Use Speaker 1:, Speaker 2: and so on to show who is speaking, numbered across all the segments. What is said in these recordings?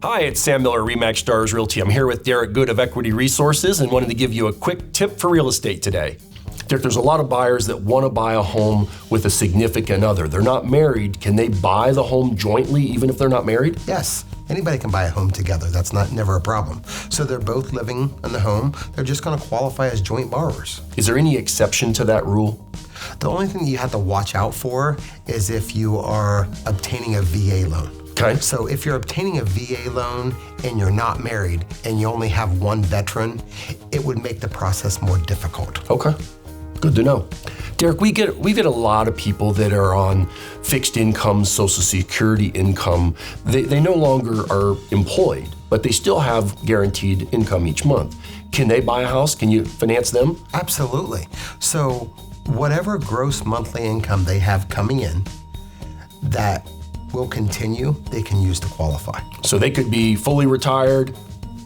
Speaker 1: Hi, it's Sam Miller, REMAX Stars Realty. I'm here with Derek Good of Equity Resources and wanted to give you a quick tip for real estate today. Derek, there's a lot of buyers that want to buy a home with a significant other. They're not married. Can they buy the home jointly even if they're not married?
Speaker 2: Yes, anybody can buy a home together. That's never a problem. So they're both living in the home. They're just going to qualify as joint borrowers.
Speaker 1: Is there any exception to that rule?
Speaker 2: The only thing that you have to watch out for is if you are obtaining a VA loan.
Speaker 1: Okay.
Speaker 2: So if you're obtaining a VA loan and you're not married and you only have one veteran, it would make the process more difficult.
Speaker 1: Okay, good to know. Derek, we get a lot of people that are on fixed income, Social Security income. They no longer are employed, but they still have guaranteed income each month. Can they buy a house? Can you finance them?
Speaker 2: Absolutely. So whatever gross monthly income they have coming in, that will continue, they can use to qualify.
Speaker 1: So they could be fully retired,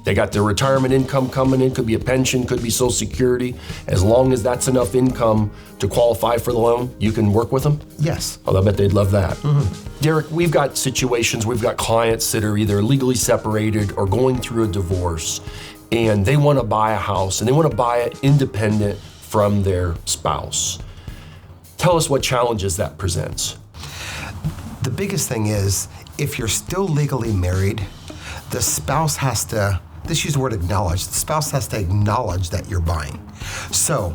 Speaker 1: they got their retirement income coming in, could be a pension, could be Social Security. As long as that's enough income to qualify for the loan, you can work with them?
Speaker 2: Yes.
Speaker 1: Oh, I bet they'd love that. Derek, we've got situations, we've got clients that are either legally separated or going through a divorce, and they want to buy a house, and they want to buy it independent from their spouse. Tell us what challenges that presents.
Speaker 2: The biggest thing is, if you're still legally married, the spouse has to, let's use the word acknowledge, the spouse has to acknowledge that you're buying. So,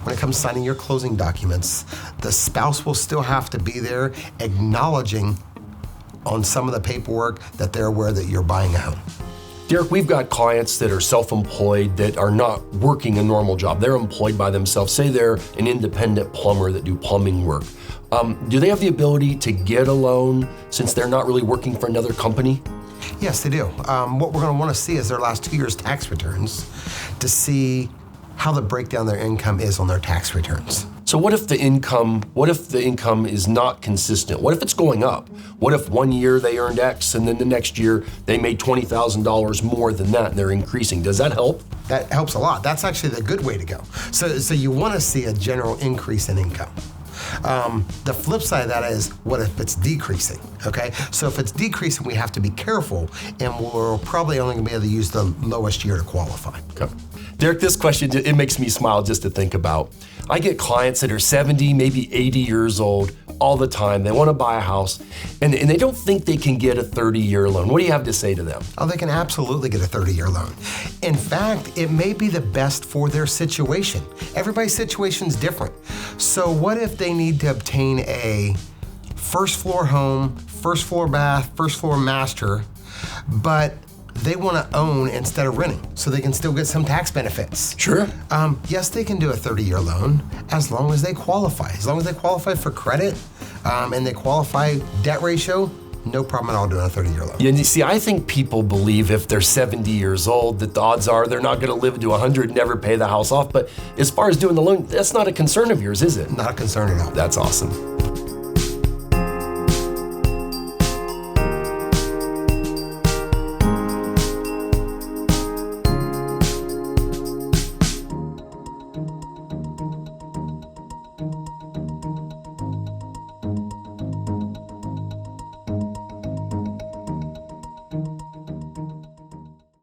Speaker 2: when it comes to signing your closing documents, the spouse will still have to be there acknowledging on some of the paperwork that they're aware that you're buying a home.
Speaker 1: Derek, we've got clients that are self-employed that are not working a normal job. They're employed by themselves. Say they're an independent plumber that do plumbing work. Do they have the ability to get a loan since they're not really working for another company?
Speaker 2: Yes, they do. What we're going to want to see is their last 2 years' tax returns to see how the breakdown of their income is on their tax returns.
Speaker 1: So what if the income is not consistent? What if it's going up? What if 1 year they earned X and then the next year they made $20,000 more than that and they're increasing? Does that help?
Speaker 2: That helps a lot. That's actually the good way to go. So you want to see a general increase in income. The flip side of that is, what if it's decreasing, okay? So if it's decreasing, we have to be careful, and we're probably only gonna be able to use the lowest year to qualify.
Speaker 1: Okay. Derek, this question, it makes me smile just to think about. I get clients that are 70, maybe 80 years old all the time. They wanna buy a house, and they don't think they can get a 30-year loan. What do you have to say to them?
Speaker 2: Oh, they can absolutely get a 30-year loan. In fact, it may be the best for their situation. Everybody's situation's different. So what if they need to obtain a first floor home, first floor bath, first floor master, but they want to own instead of renting, so they can still get some tax benefits?
Speaker 1: Sure.
Speaker 2: Yes, they can do a 30-year loan as long as they qualify. As long as they qualify for credit and they qualify debt ratio, no problem at all doing a 30-year loan.
Speaker 1: Yeah, and you see, I think people believe if they're 70 years old that the odds are they're not gonna live to 100 and never pay the house off. But as far as doing the loan, that's not a concern of yours, is it?
Speaker 2: Not a concern at all.
Speaker 1: That's awesome.